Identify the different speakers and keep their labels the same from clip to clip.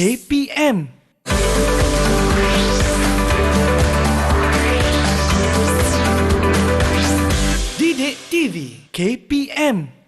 Speaker 1: KPM. Didik TV KPM.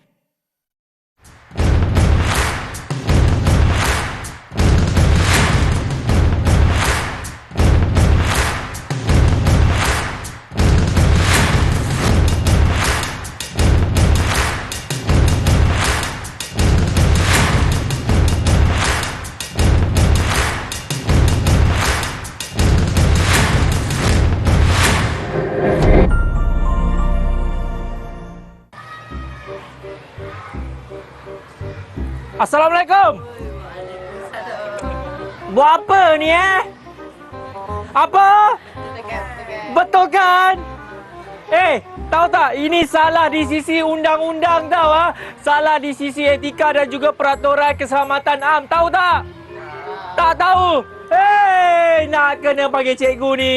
Speaker 2: Assalamualaikum. Buat apa ni Apa? Betul kan? Tahu tak? Ini salah di sisi undang-undang tahu Salah di sisi etika dan juga peraturan keselamatan am. Tahu tak? Tak tahu. Nak kena panggil cikgu ni.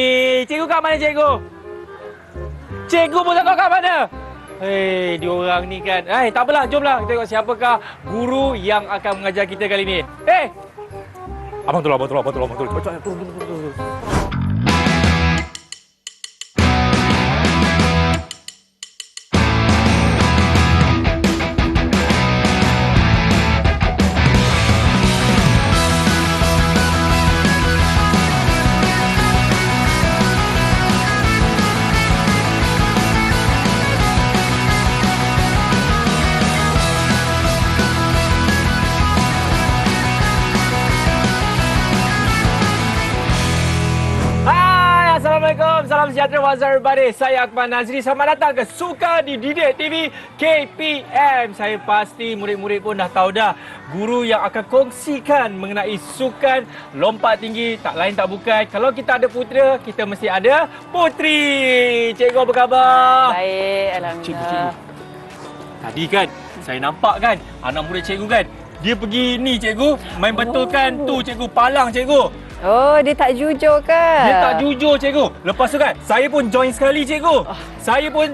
Speaker 2: Cikgu kat mana cikgu? Cikgu pun tak tahu kat mana. Diorang ni kan. Tak apalah, jomlah kita tengok siapakah guru yang akan mengajar kita kali ni. Abang tolong. Turun. Assalamualaikum, salam sejahtera, what's up everybody? Saya Akmal Nazri, selamat datang ke Suka di Didik TV KPM. Saya pasti murid-murid pun dah tahu dah guru yang akan kongsikan mengenai sukan lompat tinggi. Tak lain tak bukan, kalau kita ada putera, kita mesti ada puteri. Cikgu apa khabar?
Speaker 3: Baik, alhamdulillah.
Speaker 2: Cikgu. Tadi kan, saya nampak kan, anak murid cikgu kan, dia pergi ni cikgu, main betulkan tu cikgu, palang cikgu.
Speaker 3: Oh, dia tak jujur ke?
Speaker 2: Dia tak jujur cikgu. Lepas tu kan, saya pun join sekali cikgu. Saya pun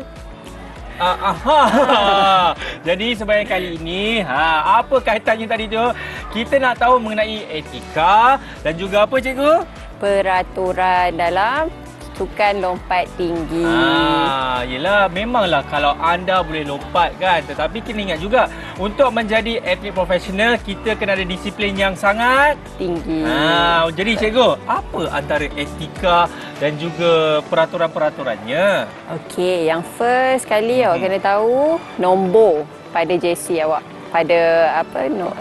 Speaker 2: Jadi sebenarnya kali ini apa kaitannya tadi tu? Kita nak tahu mengenai etika dan juga apa cikgu?
Speaker 3: Peraturan dalam sukan lompat tinggi.
Speaker 2: Yelah, memanglah kalau anda boleh lompat kan, tetapi kena ingat juga untuk menjadi atlet profesional kita kena ada disiplin yang sangat
Speaker 3: tinggi.
Speaker 2: Jadi cikgu, apa antara etika dan juga peraturan-peraturannya?
Speaker 3: Okey, yang first kali awak kena tahu nombor pada jersey awak, pada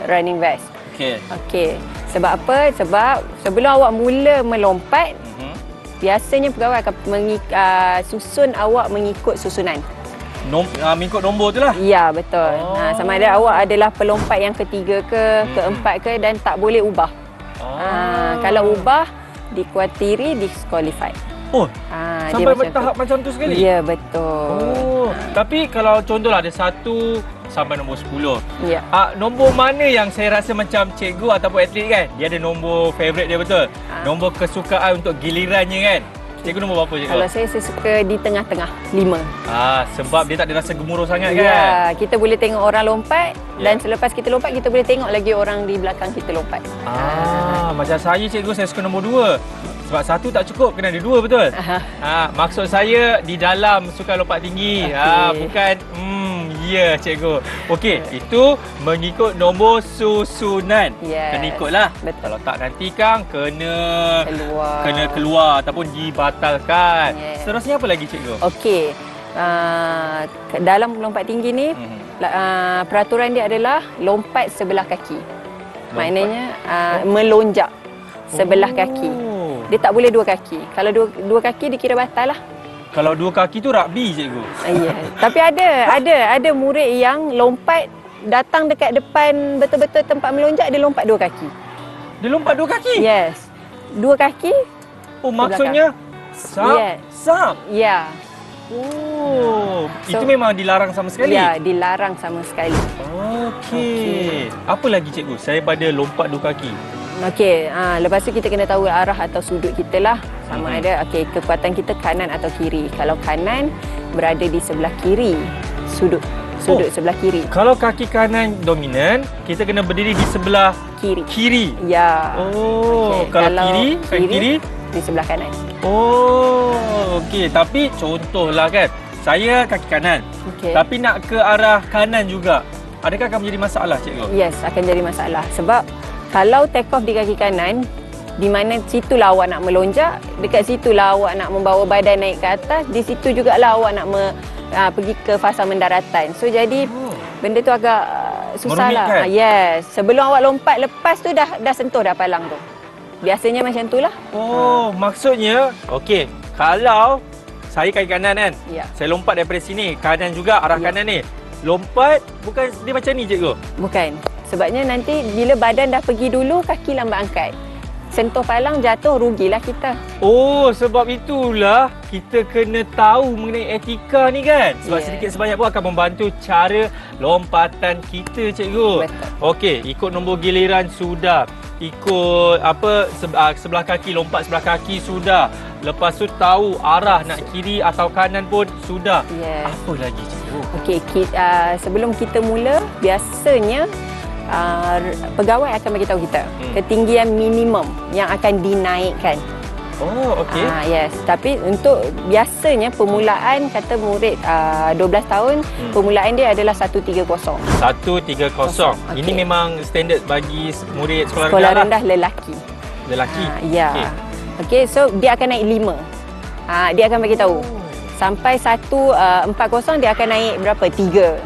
Speaker 3: running vest. Okey. Sebab apa? Sebab sebelum awak mula melompat, biasanya pegawai akan susun awak mengikut susunan.
Speaker 2: Mengikut nombor tu lah?
Speaker 3: Ya, betul. Sama ada awak adalah pelompat yang ketiga ke, keempat ke, dan tak boleh ubah. Kalau ubah, dikuatiri, disqualified.
Speaker 2: Sampai bertahap macam tu sekali?
Speaker 3: Ya, betul.
Speaker 2: Tapi kalau contohlah ada 1 sampai nombor 10.
Speaker 3: Ya.
Speaker 2: Nombor mana yang saya rasa macam cikgu ataupun atlet kan, dia ada nombor favourite dia betul? Nombor kesukaan untuk gilirannya kan? Cikgu nombor berapa cikgu?
Speaker 3: Kalau saya suka di tengah-tengah, 5.
Speaker 2: Sebab dia tak ada rasa gemuruh sangat kan?
Speaker 3: Ya, kita boleh tengok orang lompat dan selepas kita lompat, kita boleh tengok lagi orang di belakang kita lompat.
Speaker 2: Macam saya cikgu, saya suka nombor 2. Sebab 1 tak cukup, kena ada 2 betul? Maksud saya di dalam sukan lompat tinggi. Bukan ya cikgu. Okey, itu mengikut nombor susunan. Kena ikutlah.
Speaker 3: Betul.
Speaker 2: Kalau tak nanti kan kena keluar ataupun dibatalkan. Seterusnya apa lagi cikgu?
Speaker 3: Okey. Dalam lompat tinggi ni, peraturan dia adalah lompat sebelah kaki. Maknanya melonjak sebelah kaki. Dia tak boleh 2 kaki. Kalau dua kaki dikira batal lah.
Speaker 2: Kalau 2 kaki tu rugby cikgu.
Speaker 3: Ya. Tapi ada murid yang lompat datang dekat depan betul-betul tempat melonjak, dia lompat 2 kaki.
Speaker 2: Dia lompat 2 kaki?
Speaker 3: Yes. 2 kaki.
Speaker 2: Maksudnya sub.
Speaker 3: Ya.
Speaker 2: Itu memang dilarang sama sekali?
Speaker 3: Ya, dilarang sama sekali.
Speaker 2: Okey. Apa lagi cikgu? Saya pada lompat 2 kaki.
Speaker 3: Okey, lepas tu kita kena tahu arah atau sudut kita lah. Sama ada kekuatan kita kanan atau kiri. Kalau kanan berada di sebelah kiri sudut. sudut sebelah kiri.
Speaker 2: Kalau kaki kanan dominan, kita kena berdiri di sebelah
Speaker 3: Kiri.
Speaker 2: kiri.
Speaker 3: Ya.
Speaker 2: Oh,
Speaker 3: Okey,
Speaker 2: kalau kiri
Speaker 3: di sebelah kanan.
Speaker 2: Oh, okey. Tapi contohlah kan, saya kaki kanan.
Speaker 3: Okey.
Speaker 2: Tapi nak ke arah kanan juga. Adakah akan menjadi masalah, cikgu?
Speaker 3: Yes, akan jadi masalah. Sebab kalau take off di kaki kanan, di mana situlah awak nak melonjak, dekat situlah awak nak membawa badan naik ke atas, di situ jugalah awak nak pergi ke fasa mendaratan. So jadi benda tu agak susah lah.
Speaker 2: Merumitkan.
Speaker 3: Yes, sebelum awak lompat lepas tu dah sentuh dah palang tu. Biasanya macam tu lah.
Speaker 2: Oh, maksudnya, okey. Kalau saya kaki kanan kan,
Speaker 3: Ya.
Speaker 2: saya lompat daripada sini, kanan juga, arah kanan ni. Lompat, bukan dia macam ni, cikgu?
Speaker 3: Bukan. Sebabnya nanti bila badan dah pergi dulu, kaki lambat angkat. Sentuh palang, jatuh, rugilah kita.
Speaker 2: Oh, sebab itulah kita kena tahu mengenai etika ni kan. Sebab
Speaker 3: Ya.
Speaker 2: sedikit sebanyak pun akan membantu cara lompatan kita, cikgu.
Speaker 3: Betul.
Speaker 2: Okey, ikut nombor giliran sudah. Ikut sebelah kaki, lompat sebelah kaki sudah. Lepas tu tahu arah nak kiri atau kanan pun sudah.
Speaker 3: Yes.
Speaker 2: Apa lagi, cikgu?
Speaker 3: Okey, sebelum kita mula, biasanya pegawai akan bagi tahu kita ketinggian minimum yang akan dinaikkan.
Speaker 2: Oh, okey.
Speaker 3: Yes, tapi untuk biasanya permulaan kata murid 12 tahun, permulaan dia adalah 130.
Speaker 2: 130. Ini
Speaker 3: Okey.
Speaker 2: memang standard bagi murid sekolah
Speaker 3: Sekolah
Speaker 2: rendah lah.
Speaker 3: rendah lelaki.
Speaker 2: Lelaki.
Speaker 3: Ya.
Speaker 2: Okey.
Speaker 3: Okey, so dia akan naik 5. Dia akan bagi tahu. Sampai 140 dia akan naik berapa? 3.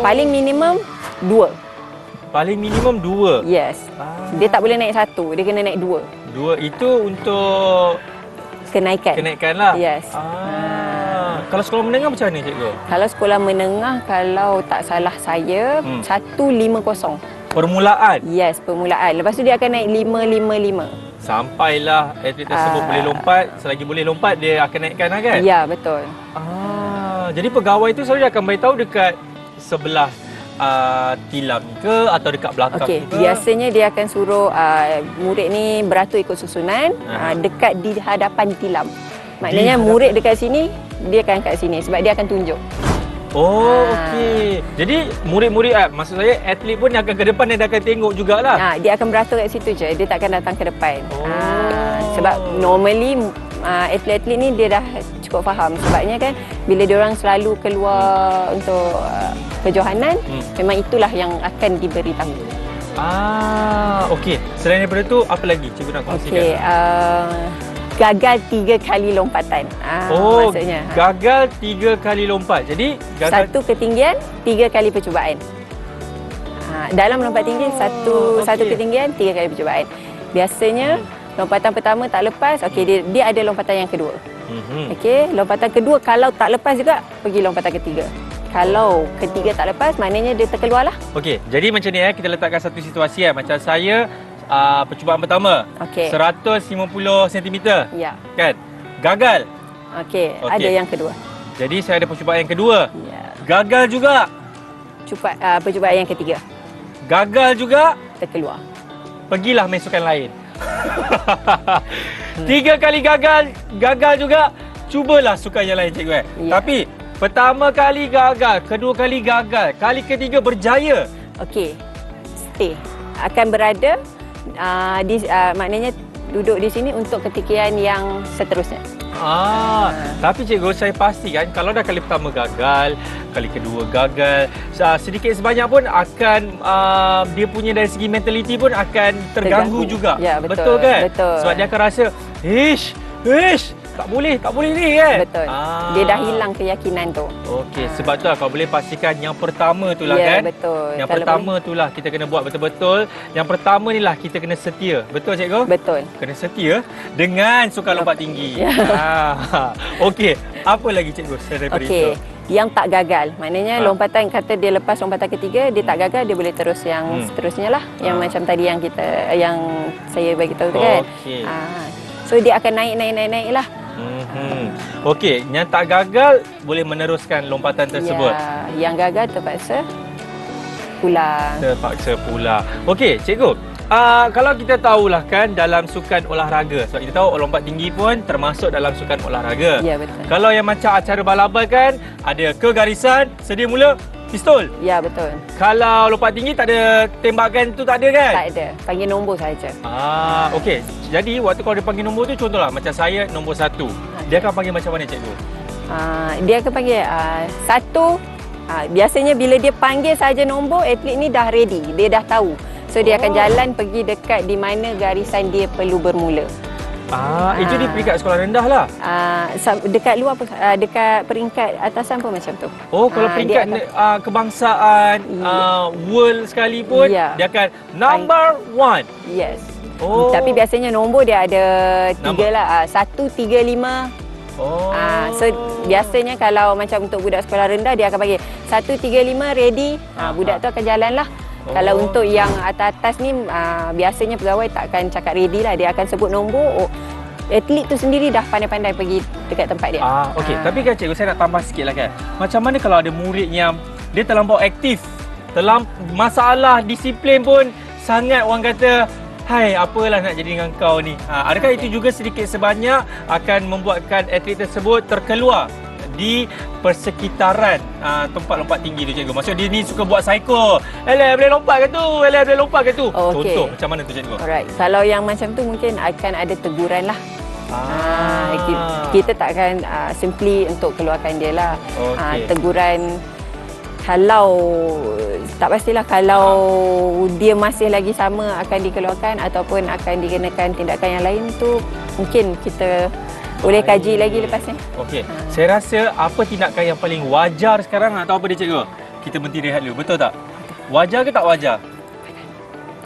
Speaker 3: Paling minimum 2.
Speaker 2: Paling minimum 2.
Speaker 3: Yes. Dia tak boleh naik 1, dia kena naik 2.
Speaker 2: 2 itu untuk kenaikan lah.
Speaker 3: Yes.
Speaker 2: Kalau sekolah menengah macam mana, cikgu?
Speaker 3: Kalau sekolah menengah, kalau tak salah saya, 150.
Speaker 2: Permulaan.
Speaker 3: Yes, permulaan. Lepas tu dia akan naik 555.
Speaker 2: Sampailah atlet tersebut boleh lompat. Selagi boleh lompat, dia akan naikkan lah kan?
Speaker 3: Ya, betul.
Speaker 2: Jadi pegawai tu selalu dia akan beritahu dekat sebelah tilam ke atau dekat belakang
Speaker 3: Okey,
Speaker 2: ke?
Speaker 3: biasanya dia akan suruh murid ni beratur ikut susunan dekat di hadapan tilam. Maknanya murid dekat sini, dia akan kat sini sebab dia akan tunjuk.
Speaker 2: Oh, okey. Jadi murid-murid, maksud saya atlet pun yang akan ke depan dia akan tengok jugalah.
Speaker 3: Dia akan beratur kat situ je, dia takkan datang ke depan.
Speaker 2: Oh.
Speaker 3: Sebab normally atlet-atlet ni dia dah cukup faham. Sebabnya kan bila dia orang selalu keluar untuk kejohanan, memang itulah yang akan diberitahu.
Speaker 2: Okey. Selain daripada tu, apa lagi cikgu nak kongsikan?
Speaker 3: Okey, gagal 3 kali lompatan. Maksudnya.
Speaker 2: Gagal 3 kali lompat. Jadi, gagal
Speaker 3: 1 ketinggian, 3 kali percubaan. Dalam lompat tinggi, satu ketinggian, 3 kali percubaan. Biasanya, lompatan pertama tak lepas, okey, dia ada lompatan yang kedua. Okey, lompatan kedua kalau tak lepas juga, pergi lompatan ketiga. Kalau ketiga tak lepas, maknanya dia terkeluar lah.
Speaker 2: Okey, jadi macam ni kita letakkan satu situasi macam saya percubaan pertama,
Speaker 3: Okey.
Speaker 2: 150 cm.
Speaker 3: Ya.
Speaker 2: Kan? Gagal.
Speaker 3: Okey, ada yang kedua.
Speaker 2: Jadi saya ada percubaan yang kedua.
Speaker 3: Ya.
Speaker 2: Gagal juga.
Speaker 3: Percubaan yang ketiga,
Speaker 2: Gagal juga.
Speaker 3: terkeluar.
Speaker 2: Pergilah main sukan lain. 3 kali gagal juga. Cubalah sukan yang lain, cikgu.
Speaker 3: Ya.
Speaker 2: Tapi pertama kali gagal, kedua kali gagal, kali ketiga berjaya.
Speaker 3: Okey, stay. Akan berada maknanya duduk di sini untuk ketinggian yang seterusnya.
Speaker 2: Tapi cikgu, saya pastikan kalau dah kali pertama gagal, kali kedua gagal, sedikit sebanyak pun akan dia punya dari segi mentaliti pun akan terganggu juga.
Speaker 3: Ya, betul
Speaker 2: kan?
Speaker 3: betul.
Speaker 2: Sebab dia akan rasa, ish, tak boleh ni kan?
Speaker 3: Betul. Dia dah hilang keyakinan tu.
Speaker 2: Okey, sebab tu lah kalau boleh pastikan yang pertama tu lah
Speaker 3: Ya,
Speaker 2: kan?
Speaker 3: betul.
Speaker 2: Yang
Speaker 3: Kalau
Speaker 2: pertama tu lah kita kena buat betul-betul. Yang pertama ni lah kita kena setia. Betul, cikgu?
Speaker 3: Betul.
Speaker 2: Kena setia dengan sukan lompat tinggi.
Speaker 3: Ya.
Speaker 2: Okey, apa lagi cikgu selain daripada
Speaker 3: Okey,
Speaker 2: itu?
Speaker 3: yang tak gagal. Maknanya lompatan, kata dia lepas lompatan ketiga, dia tak gagal, dia boleh terus yang seterusnya lah. Yang macam tadi yang saya bagi tahu tu kan.
Speaker 2: Okey.
Speaker 3: So dia akan naik lah.
Speaker 2: Okey, yang tak gagal boleh meneruskan lompatan tersebut.
Speaker 3: Ya, yang gagal terpaksa pulang.
Speaker 2: Terpaksa pula. Okey, cikgu. Kalau kita tahulah kan dalam sukan olahraga, sebab kita tahu lompat tinggi pun termasuk dalam sukan olahraga.
Speaker 3: Ya, betul.
Speaker 2: Kalau yang macam acara balapan kan, ada ke garisan, sedia mula, pistol.
Speaker 3: Ya, betul.
Speaker 2: Kalau lompat tinggi tak ada tembakan tu, tak ada kan?
Speaker 3: Tak ada. Panggil nombor saja.
Speaker 2: Okey. Jadi waktu kalau dia panggil nombor tu, contohlah macam saya nombor 1. Dia akan panggil macam mana cikgu?
Speaker 3: Dia akan panggil satu. Biasanya bila dia panggil saja nombor, atlet ni dah ready. Dia dah tahu. So dia akan jalan pergi dekat di mana garisan dia perlu bermula.
Speaker 2: Itu di peringkat sekolah rendah lah.
Speaker 3: Dekat luar pun, dekat peringkat atasan pun macam tu.
Speaker 2: Kalau peringkat kebangsaan, world sekali pun,
Speaker 3: Ya.
Speaker 2: dia akan number 1.
Speaker 3: Yes. Tapi biasanya nombor dia ada 3 lah. 1, 3, 5. So biasanya kalau macam untuk budak sekolah rendah, dia akan panggil 1, 3, 5 ready. Budak tu akan jalan lah. Kalau untuk yang atas-atas ni, biasanya pegawai takkan cakap ready lah. Dia akan sebut nombor. Atlet tu sendiri dah pandai-pandai pergi dekat tempat dia.
Speaker 2: Okey. Tapi kan cikgu, saya nak tambah sikit lah kan. Macam mana kalau ada murid yang dia terlampau aktif, masalah disiplin pun sangat, orang kata, hai, apalah nak jadi dengan kau ni. Adakah itu juga sedikit sebanyak akan membuatkan atlet tersebut terkeluar di persekitaran tempat lompat tinggi tu, cikgu? Maksud dia ni suka buat psycho. Boleh lompat ke tu? Boleh lompat ke tu? Contoh macam mana tu, cikgu?
Speaker 3: Alright. Kalau yang macam tu mungkin akan ada teguran lah. Kita takkan simply untuk keluarkan dia lah. Teguran, kalau tak pastilah kalau dia masih lagi sama akan dikeluarkan ataupun akan dikenakan tindakan yang lain tu, mungkin kita boleh kaji lagi lepas ni.
Speaker 2: Okey. Saya rasa apa tindakan yang paling wajar sekarang atau apa dia, cikgu? Kita berhenti rehat dulu, betul tak? Wajar ke tak wajar?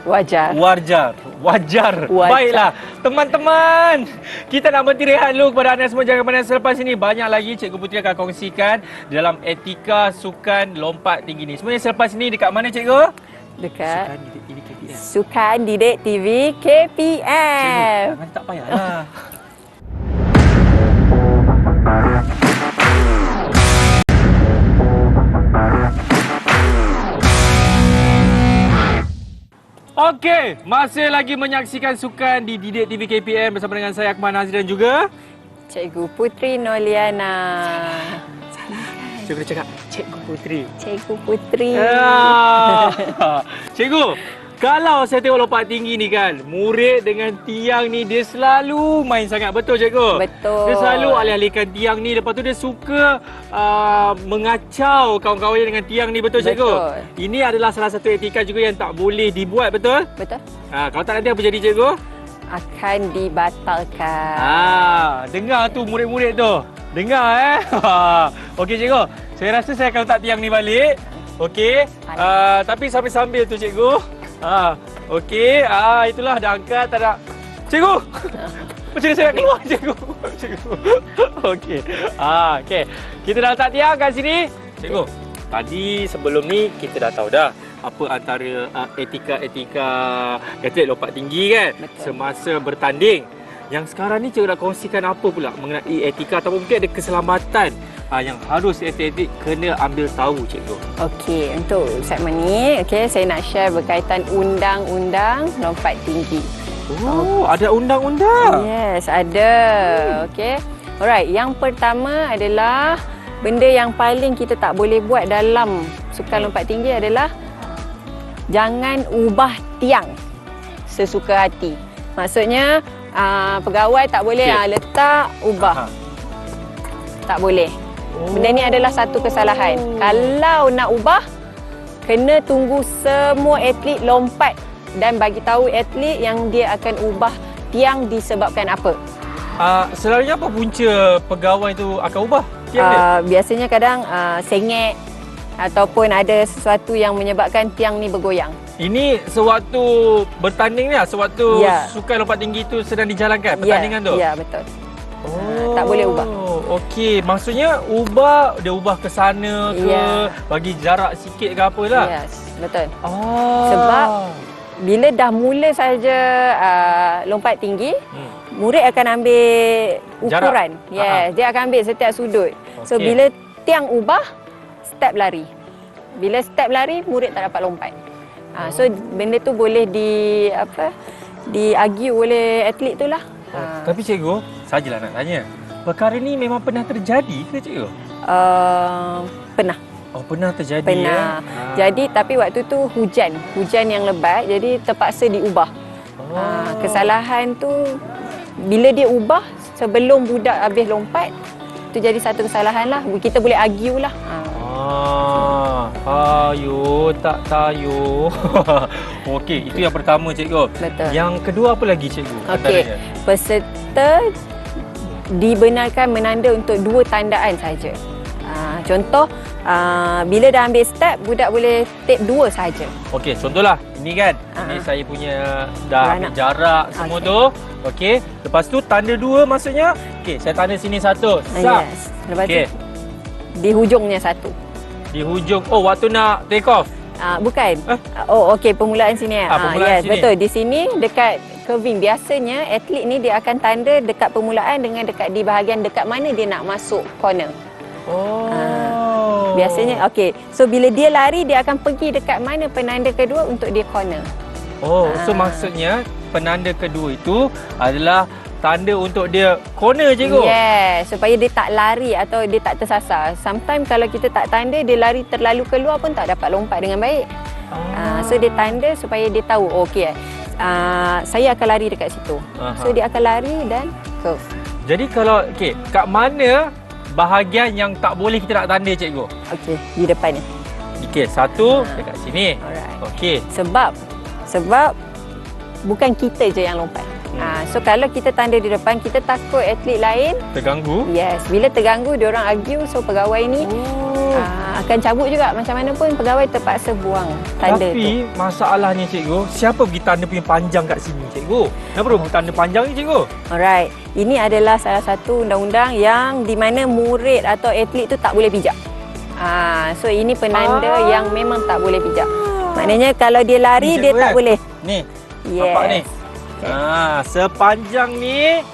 Speaker 2: Wajar. Baiklah, teman-teman, kita nak berhenti rehat dulu. Kepada anda semua, jangan mana selepas ini banyak lagi Cikgu Puteri akan kongsikan dalam etika sukan lompat tinggi ni. Sebenarnya selepas ini dekat mana, cikgu?
Speaker 3: Dekat
Speaker 2: Sukan
Speaker 3: Didik TV KPM.
Speaker 2: Cikgu, tak payahlah. Okey, masih lagi menyaksikan sukan di Didik TV KPM bersama dengan saya Akmal Nazri dan juga
Speaker 3: Cikgu Puteri Noliana.
Speaker 2: Cikgu cakap Cikgu Puteri.
Speaker 3: Cikgu Puteri.
Speaker 2: Cikgu, kalau saya tengok lompat tinggi ni kan, murid dengan tiang ni dia selalu main sangat. Betul, cikgu?
Speaker 3: Betul.
Speaker 2: Dia selalu alih-alihkan tiang ni. Lepas tu dia suka mengacau kawan-kawannya dengan tiang ni. Betul, cikgu?
Speaker 3: Betul.
Speaker 2: Ini adalah salah satu etika juga yang tak boleh dibuat, betul?
Speaker 3: Betul.
Speaker 2: Kalau tak, nanti apa jadi, cikgu?
Speaker 3: Akan dibatalkan.
Speaker 2: Dengar tu murid-murid tu. Dengar Okey, cikgu. Saya rasa saya akan letak tiang ni balik. Okey. Tapi sambil-sambil tu, cikgu. Okey. Itulah dah angkat, tak ada. Cikgu. Macam mana saya nak keluar, cikgu? Okey. Okey. Kita dah letak tiang kat sini. Cikgu, tadi sebelum ni kita dah tahu dah apa antara etika-etika atlet lompat tinggi kan.
Speaker 3: Betul.
Speaker 2: Semasa bertanding. Yang sekarang ni cikgu nak kongsikan apa pula mengenai etika ataupun mungkin ada keselamatan yang harus atlet kena ambil tahu, cikgu.
Speaker 3: Okey, untuk segmen ni, saya nak share berkaitan undang-undang lompat tinggi.
Speaker 2: Ada undang-undang.
Speaker 3: Yes, ada. Okey. Alright, yang pertama adalah benda yang paling kita tak boleh buat dalam sukan lompat tinggi adalah jangan ubah tiang sesuka hati. Maksudnya pegawai tak boleh letak, ubah. Tak boleh. Benda ni adalah satu kesalahan. Kalau nak ubah, kena tunggu semua atlet lompat dan bagi tahu atlet yang dia akan ubah tiang disebabkan apa.
Speaker 2: Selalunya apa punca pegawai tu akan ubah tiang dia?
Speaker 3: Biasanya kadang sengit ataupun ada sesuatu yang menyebabkan tiang ni bergoyang.
Speaker 2: Ini sewaktu bertanding ni, sewaktu sukan lompat tinggi tu sedang dijalankan pertandingan tu?
Speaker 3: Ya, betul. Tak boleh ubah.
Speaker 2: Okey, maksudnya dia ubah ke sana ke, bagi jarak sikit ke apalah.
Speaker 3: Yes, betul. Sebab bila dah mula saja lompat tinggi, murid akan ambil ukuran.
Speaker 2: Jarak.
Speaker 3: Dia akan ambil setiap sudut. So bila tiang ubah, step lari. Bila step lari, murid tak dapat lompat. So benda tu boleh diargue oleh atlet tu lah.
Speaker 2: Tapi cikgu, sajalah nak tanya. Perkara ni memang pernah terjadi ke cikgu?
Speaker 3: Pernah.
Speaker 2: Oh, pernah terjadi.
Speaker 3: Pernah. Jadi tapi waktu tu hujan yang lebat, jadi terpaksa diubah. Kesalahan tu bila dia ubah sebelum budak habis lompat, tu jadi satu kesalahan lah. Kita boleh argue lah.
Speaker 2: Ayo, tak tayo. Okey, itu yang pertama cikgu.
Speaker 3: Betul.
Speaker 2: Yang kedua apa lagi cikgu?
Speaker 3: Okey, peserta dibenarkan menanda untuk 2 tandaan saja. Contoh, bila dah ambil step, budak boleh tap 2 saja.
Speaker 2: Okey, contohlah ini kan. Ini saya punya dah ambil jarak semua tu. Okey, lepas tu tanda 2 maksudnya. Okey, saya tanda sini 1. Sah.
Speaker 3: Yes. Lepas tu di hujungnya 1.
Speaker 2: Di hujung. Oh, waktu nak take off.
Speaker 3: Bukan. Okey, permulaan sini.
Speaker 2: Permulaan sini.
Speaker 3: Betul. Di sini dekat curving. Biasanya atlet ni dia akan tanda dekat permulaan dengan dekat di bahagian dekat mana dia nak masuk corner. Biasanya okey. So bila dia lari dia akan pergi dekat mana penanda kedua untuk dia corner.
Speaker 2: So maksudnya penanda kedua itu adalah tanda untuk dia corner cikgu.
Speaker 3: Yes, supaya dia tak lari atau dia tak tersasar. Sometimes kalau kita tak tanda dia lari terlalu keluar pun tak dapat lompat dengan baik. So dia tanda supaya dia tahu okey. Saya akan lari dekat situ. So dia akan lari dan curve.
Speaker 2: Jadi kalau kat mana bahagian yang tak boleh kita nak tanda cikgu?
Speaker 3: Okey, di depan ni.
Speaker 2: Okey, 1 dekat sini.
Speaker 3: Alright.
Speaker 2: Okey.
Speaker 3: Sebab bukan kita je yang lompat. So kalau kita tanda di depan, kita takut atlet lain
Speaker 2: terganggu.
Speaker 3: Yes, bila terganggu dia orang argue, so pegawai ni akan cabut juga. Macam mana pun pegawai terpaksa buang tanda tu.
Speaker 2: Tapi masalahnya cikgu, siapa pergi tanda punya panjang kat sini cikgu? Kenapa perlu tanda panjang ni cikgu?
Speaker 3: Alright, ini adalah salah satu undang-undang yang di mana murid atau atlet tu tak boleh pijak. So ini penanda yang memang tak boleh pijak. Maknanya kalau dia lari dia tak boleh.
Speaker 2: Ni.
Speaker 3: Yes.
Speaker 2: Nampak ni. Sepanjang ni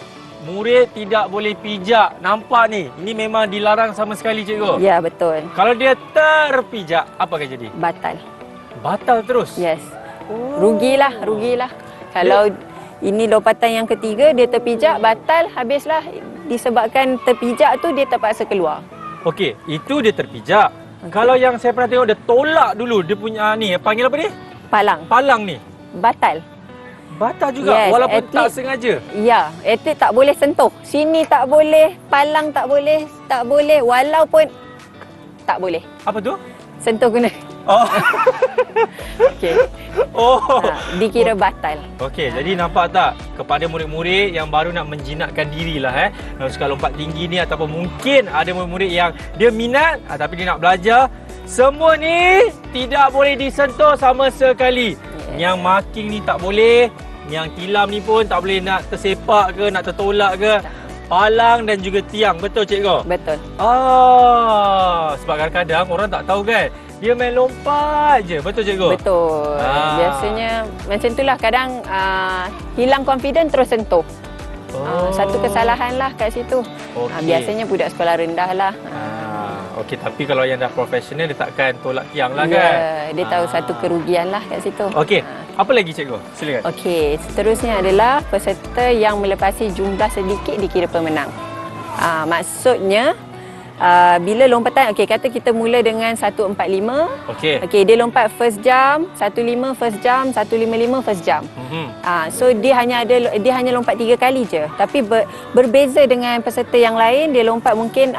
Speaker 2: murid tidak boleh pijak. Nampak ni. Ini memang dilarang sama sekali cikgu.
Speaker 3: Ya, betul.
Speaker 2: Kalau dia terpijak, apa akan jadi?
Speaker 3: Batal.
Speaker 2: Batal terus?
Speaker 3: Yes. Rugilah. Kalau ini lompatan yang ketiga, dia terpijak, batal, habislah. Disebabkan terpijak tu dia terpaksa keluar.
Speaker 2: Okey, itu dia terpijak. Kalau yang saya pernah tengok dia tolak dulu dia punya ni, panggil apa ni? Palang ni.
Speaker 3: Batal.
Speaker 2: Batal juga walaupun atlet, tak sengaja.
Speaker 3: Ya, atlet tak boleh sentuh. Sini tak boleh, palang tak boleh walaupun tak boleh.
Speaker 2: Apa tu?
Speaker 3: Sentuh guna. Okey. Dikira batal.
Speaker 2: Okey, jadi nampak tak kepada murid-murid yang baru nak menjinakkan dirilah nak suka lompat tinggi ni ataupun mungkin ada murid-murid yang dia minat tapi dia nak belajar, semua ni tidak boleh disentuh sama sekali. Yang marking ni tak boleh, yang tilam ni pun tak boleh nak tersepak ke, nak tertolak ke. Palang dan juga tiang. Betul cikgu?
Speaker 3: Betul.
Speaker 2: Sebab kadang-kadang orang tak tahu kan. Dia main lompat je. Betul cikgu?
Speaker 3: Betul. Biasanya macam itulah. Kadang hilang confident terus sentuh. Satu kesalahan lah kat situ. Biasanya budak sekolah rendah lah.
Speaker 2: Okey, tapi kalau yang dah profesional dia takkan tolak tiang lah kan?
Speaker 3: Dia tahu satu kerugian lah kat situ.
Speaker 2: Okey, apa lagi cikgu? Silakan.
Speaker 3: Okey, seterusnya adalah peserta yang melepasi jumlah sedikit dikira pemenang. Maksudnya bila lompatan, kata kita mula dengan 145. Okey, dia lompat first jump, 15 first jump, 155 first jump. So dia hanya lompat 3 kali je. Tapi berbeza dengan peserta yang lain, dia lompat mungkin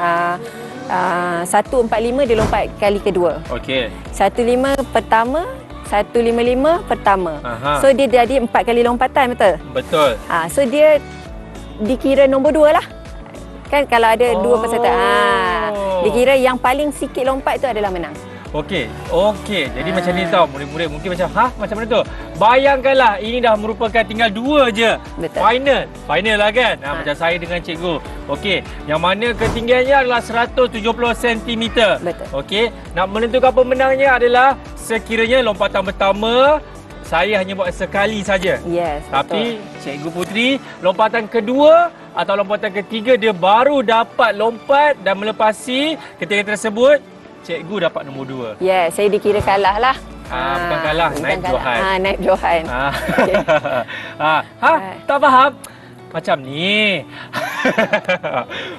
Speaker 3: 145 dia lompat kali kedua.
Speaker 2: Okey.
Speaker 3: 15 pertama, 155 pertama. So dia jadi 4 kali lompatan, betul?
Speaker 2: Betul.
Speaker 3: So dia dikira nombor 2 lah. Kan kalau ada 2 peserta. Dikira yang paling sikit lompat tu adalah menang.
Speaker 2: Okey. Jadi macam ni tau, murid-murid mungkin macam macam mana tu? Bayangkanlah ini dah merupakan tinggal 2 je.
Speaker 3: Betul.
Speaker 2: Final lah kan? Macam saya dengan cikgu. Okey, yang mana ketinggiannya adalah 170 cm.
Speaker 3: Betul.
Speaker 2: Okey, nak menentukan pemenangnya adalah sekiranya lompatan pertama saya hanya buat sekali saja.
Speaker 3: Yes,
Speaker 2: tapi Cikgu Putri, lompatan kedua atau lompatan ketiga dia baru dapat lompat dan melepasi ketinggian tersebut cikgu dapat nombor 2.
Speaker 3: Ya, saya dikira kalah lah.
Speaker 2: Bukan kalah, naib Johan.
Speaker 3: Naib Johan. Okay.
Speaker 2: Tak faham? Macam ni.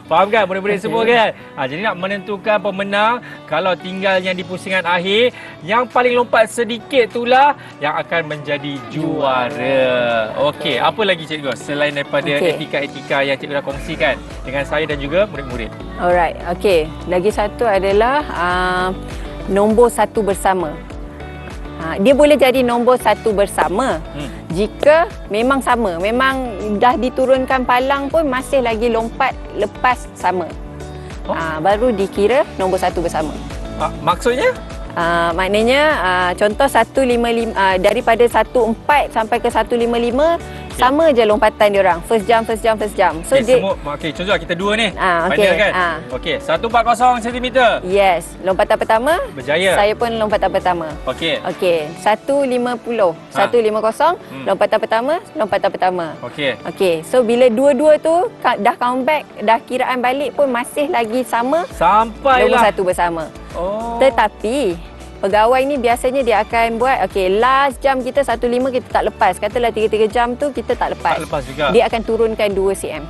Speaker 2: Faham kan murid-murid semua kan? Jadi nak menentukan pemenang, kalau tinggalnya di pusingan akhir, yang paling lompat sedikit itulah yang akan menjadi juara. Okey, apa lagi cikgu selain daripada etika-etika yang cikgu dah kongsikan dengan saya dan juga murid-murid?
Speaker 3: Alright, okey. Lagi satu adalah nombor 1 bersama. Dia boleh jadi nombor 1 bersama jika memang sama, memang dah diturunkan palang pun masih lagi lompat lepas sama. Baru dikira nombor 1 bersama.
Speaker 2: Maksudnya?
Speaker 3: Maknanya contoh 155 daripada 14 sampai ke 155 sama je lompatan dia orang. First jump. So dia
Speaker 2: contoh kita dua ni.
Speaker 3: Okey.
Speaker 2: Kan? Okey, 140 cm.
Speaker 3: Yes, lompatan pertama
Speaker 2: berjaya.
Speaker 3: Saya pun lompatan pertama.
Speaker 2: Okey.
Speaker 3: 150. 150 lompatan pertama. Okey. So bila dua-dua tu dah count back, dah kiraan balik pun masih lagi sama.
Speaker 2: Sampailah
Speaker 3: nombor 1 bersama. Tetapi pegawai ni biasanya dia akan buat last jam kita 15 kita tak lepas. Katalah 3 jam tu kita tak lepas.
Speaker 2: Tak lepas juga.
Speaker 3: Dia akan turunkan 2 cm.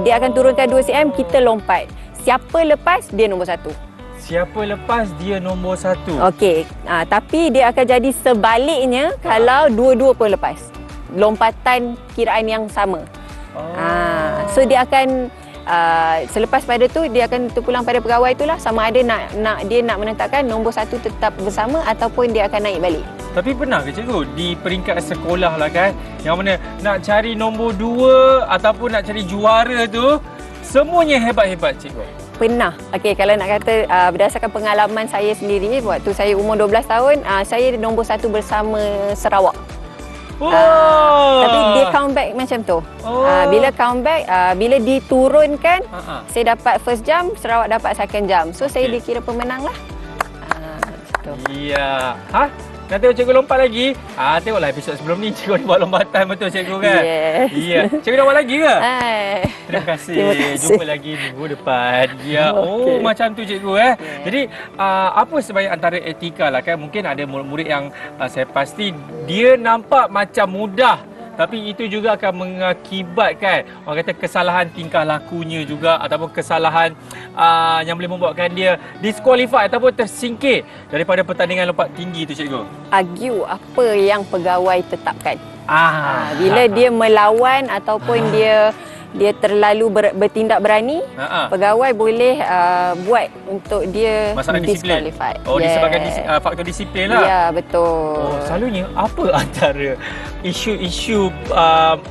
Speaker 3: Dia akan turunkan 2 cm, kita lompat. Siapa lepas dia nombor 1.
Speaker 2: Siapa lepas dia nombor 1.
Speaker 3: Okey. Tapi dia akan jadi sebaliknya kalau dua-dua pun lepas. Lompatan kiraan yang sama. So dia akan selepas pada tu dia akan terpulang pada pegawai itulah, sama ada dia nak menetapkan nombor 1 tetap bersama ataupun dia akan naik balik.
Speaker 2: Tapi pernah ke cikgu di peringkat sekolah lah kan, yang mana nak cari nombor 2 ataupun nak cari juara tu semuanya hebat-hebat cikgu?
Speaker 3: Pernah. Okey, kalau nak kata berdasarkan pengalaman saya sendiri, waktu saya umur 12 tahun, saya nombor 1 bersama Sarawak. Tapi dia count back macam tu. Bila count back, bila diturunkan, saya dapat first jump, Sarawak dapat second jump. So saya dikira pemenang lah.
Speaker 2: Ya. Nak tengok cikgu lompat lagi? Tengoklah episod sebelum ni cikgu buat lompatan betul cikgu kan? Ya. Cikgu nak buat lagi ke? Terima kasih. Jumpa lagi minggu depan. Ya. Macam tu cikgu Jadi apa sebenarnya antara etika lah kan? Mungkin ada murid-murid yang saya pasti dia nampak macam mudah, tapi itu juga akan mengakibatkan orang kata kesalahan tingkah lakunya juga, ataupun kesalahan yang boleh membuatkan dia disqualify ataupun tersingkir daripada pertandingan lompat tinggi tu cikgu.
Speaker 3: Argue apa yang pegawai tetapkan. Bila dia melawan ataupun dia terlalu bertindak berani, pegawai boleh buat untuk dia disqualify.
Speaker 2: Disebabkan faktor disiplin lah.
Speaker 3: Ya, betul.
Speaker 2: Selalunya apa antara isu-isu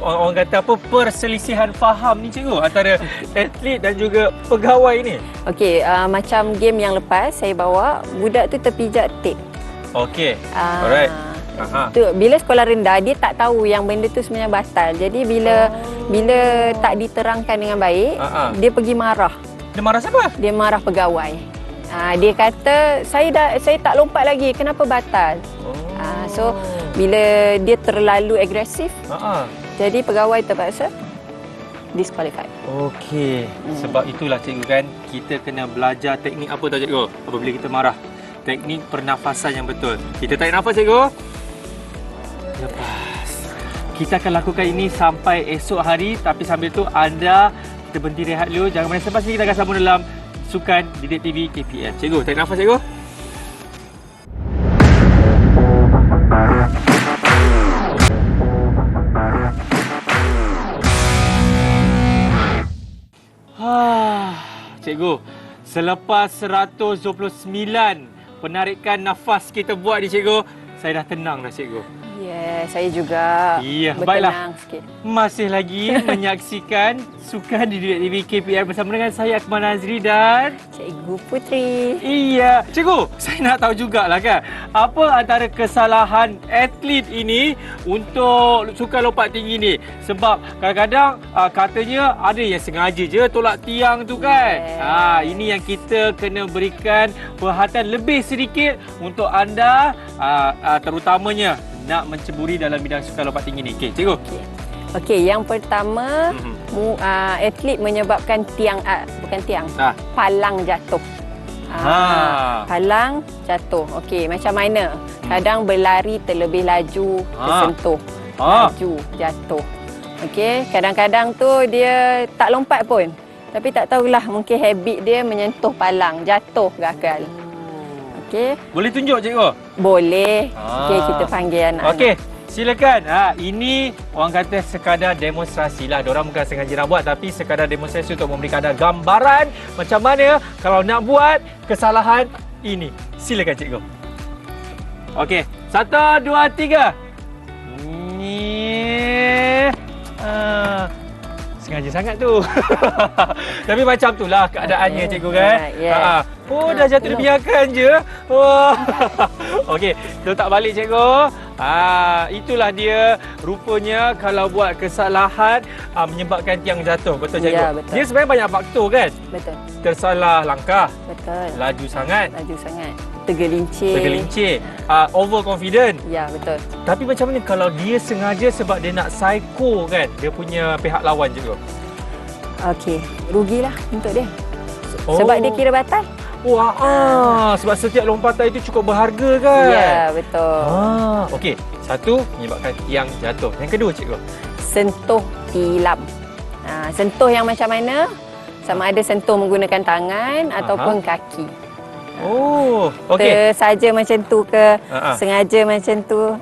Speaker 2: orang kata apa perselisihan faham ni cikgu antara atlet dan juga pegawai ni? Okey,
Speaker 3: macam game yang lepas saya bawa, budak tu terpijak tape.
Speaker 2: Okey. Alright.
Speaker 3: Tu, bila sekolah rendah dia tak tahu yang benda tu sebenarnya batal. Jadi bila tak diterangkan dengan baik, dia pergi marah.
Speaker 2: Dia marah siapa?
Speaker 3: Dia marah pegawai. Dia kata saya tak lompat lagi, kenapa batal? So bila dia terlalu agresif, jadi pegawai terpaksa disqualified.
Speaker 2: Okey. Sebab itulah cikgu kan, kita kena belajar teknik apa tahu cikgu apabila kita marah. Teknik pernafasan yang betul. Kita tarik nafas cikgu. Lepas. Kita akan lakukan ini sampai esok hari, tapi sambil tu anda kita berhenti rehat dulu. Jangan main selepas ni kita akan sambung dalam Sukan Didik TV KPM. Cikgu, tarik nafas cikgu. Cikgu, selepas 129 penarikan nafas kita buat ni cikgu, saya dah tenang dah cikgu.
Speaker 3: Ya, saya juga bertenang sikit.
Speaker 2: Masih lagi menyaksikan Sukan Didik TV KPM bersama dengan saya Akmal Nazri dan
Speaker 3: Cikgu Putri.
Speaker 2: Iya, cikgu, saya nak tahu jugalah kan, apa antara kesalahan atlet ini untuk sukan lompat tinggi ni? Sebab kadang-kadang katanya ada yang sengaja je tolak tiang tu kan. Ini yang kita kena berikan perhatian lebih sedikit untuk anda, terutamanya nak menceburi dalam bidang sukan lompat tinggi ni. Okey, cikgu.
Speaker 3: Okey, yang pertama atlet menyebabkan palang jatuh. Palang, jatuh. Okey, macam mana? Kadang berlari terlebih laju, tersentuh. Laju, jatuh. Okey, kadang-kadang tu dia tak lompat pun. Tapi tak tahulah, mungkin habit dia menyentuh palang, jatuh gagal. Okey.
Speaker 2: Boleh tunjuk cikgu?
Speaker 3: Boleh. Okey, kita panggil anak-anak.
Speaker 2: Okey, silakan. Ini orang kata sekadar demonstrasi lah. Diorang bukan sengaja nak buat, tapi sekadar demonstrasi untuk memberikan anda gambaran macam mana kalau nak buat kesalahan ini. Silakan cikgu. Okey, 1, 2, 3. Sengaja sangat tu. Tapi macam itulah keadaannya cikgu kan. Oh, dah jatuh dibiarkan je. Okey, letak balik cikgu. Itulah dia rupanya kalau buat kesalahan menyebabkan tiang jatuh. Betul cikgu?
Speaker 3: Ya, betul.
Speaker 2: Dia sebenarnya banyak faktor kan?
Speaker 3: Betul.
Speaker 2: Tersalah langkah.
Speaker 3: Betul.
Speaker 2: Laju sangat. Tergelincir. Overconfident.
Speaker 3: Ya, betul.
Speaker 2: Tapi macam mana kalau dia sengaja sebab dia nak psycho kan dia punya pihak lawan cikgu?
Speaker 3: Okey, rugilah untuk dia. Sebab dia kira batal.
Speaker 2: Wah, sebab setiap lompatan itu cukup berharga kan?
Speaker 3: Ya, betul.
Speaker 2: Okey, satu menyebabkan tiang jatuh. Yang kedua cikgu?
Speaker 3: Sentuh tilam. Sentuh yang macam mana? Sama ada sentuh menggunakan tangan ataupun kaki.
Speaker 2: Okey.
Speaker 3: Tersaja macam tu ke, sengaja macam tu,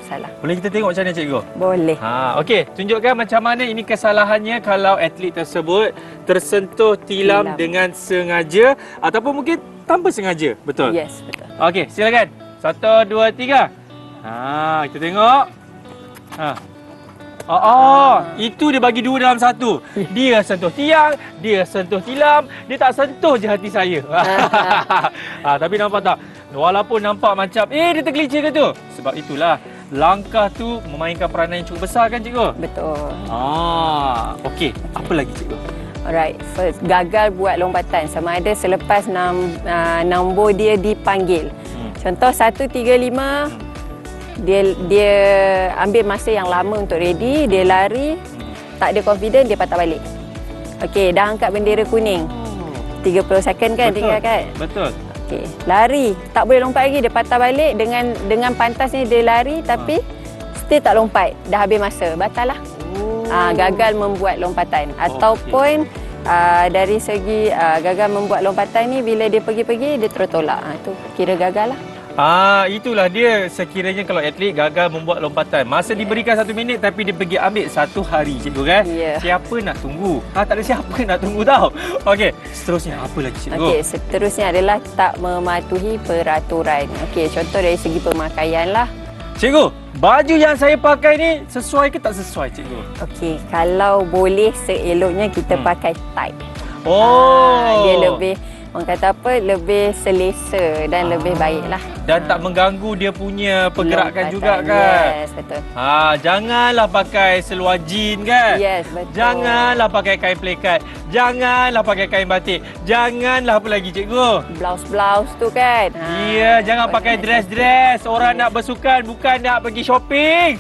Speaker 3: salah.
Speaker 2: Boleh kita tengok macam mana cikgu?
Speaker 3: Boleh.
Speaker 2: Okey, tunjukkan macam mana ini kesalahannya kalau atlet tersebut tersentuh tilam dengan sengaja ataupun mungkin tanpa sengaja. Betul?
Speaker 3: Yes, betul.
Speaker 2: Okey, silakan. 1, 2, 3. Kita tengok. Itu dia bagi dua dalam satu. Dia sentuh tiang, dia sentuh tilam, dia tak sentuh je hati saya. Tapi nampak tak? Walaupun nampak macam, dia tergelincir ke tu? Sebab itulah, langkah tu memainkan peranan yang cukup besar kan cikgu?
Speaker 3: Betul.
Speaker 2: Okey, apa lagi cikgu?
Speaker 3: Alright, first, gagal buat lompatan sama ada selepas nombor dia dipanggil. Contoh 1, 3, 5. Dia ambil masa yang lama untuk ready, dia lari, tak ada confident, dia patah balik. Okey, dah angkat bendera kuning. 30 second kan tinggal kan?
Speaker 2: Betul.
Speaker 3: Okey, lari, tak boleh lompat lagi, dia patah balik dengan pantasnya dia lari tapi still tak lompat. Dah habis masa, batal lah. Gagal membuat lompatan. Ataupun dari segi gagal membuat lompatan ni bila dia pergi-pergi dia tertolak. Tu kira gagal lah.
Speaker 2: Itulah dia sekiranya kalau atlet gagal membuat lompatan. Masa diberikan 1 minit tapi dia pergi ambil 1 hari cikgu kan?
Speaker 3: Yeah.
Speaker 2: Siapa nak tunggu? Tak ada siapa nak tunggu tau. Okey, seterusnya apa lagi cikgu?
Speaker 3: Okey, seterusnya adalah tak mematuhi peraturan. Okey, contoh dari segi pemakaian lah.
Speaker 2: Cikgu, baju yang saya pakai ni sesuai ke tak sesuai cikgu?
Speaker 3: Okey, kalau boleh seeloknya kita pakai tie. Dia lebih, orang kata apa, lebih selesa dan lebih baiklah.
Speaker 2: Dan tak mengganggu dia punya pergerakan
Speaker 3: lompatan
Speaker 2: juga kan?
Speaker 3: Yes, betul.
Speaker 2: Janganlah pakai seluar jean kan?
Speaker 3: Yes, betul.
Speaker 2: Janganlah pakai kain plekat. Janganlah pakai kain batik. Janganlah apa lagi cikgu?
Speaker 3: Blouse-blouse tu kan?
Speaker 2: Jangan pakai dress-dress. Orang nak bersukan bukan nak pergi shopping.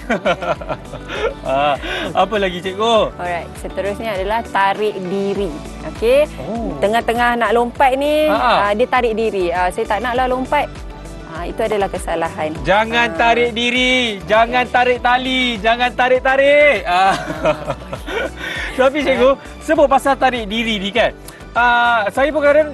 Speaker 2: Apa lagi cikgu?
Speaker 3: Alright, seterusnya adalah tarik diri. Okey. Tengah-tengah nak lompat ni, dia tarik diri. Saya tak naklah lompat. Itu adalah kesalahan.
Speaker 2: Jangan tarik diri, jangan tarik tali, jangan tarik-tarik. Tapi cikgu, sebut pasal tarik diri ni kan. Saya pun kadang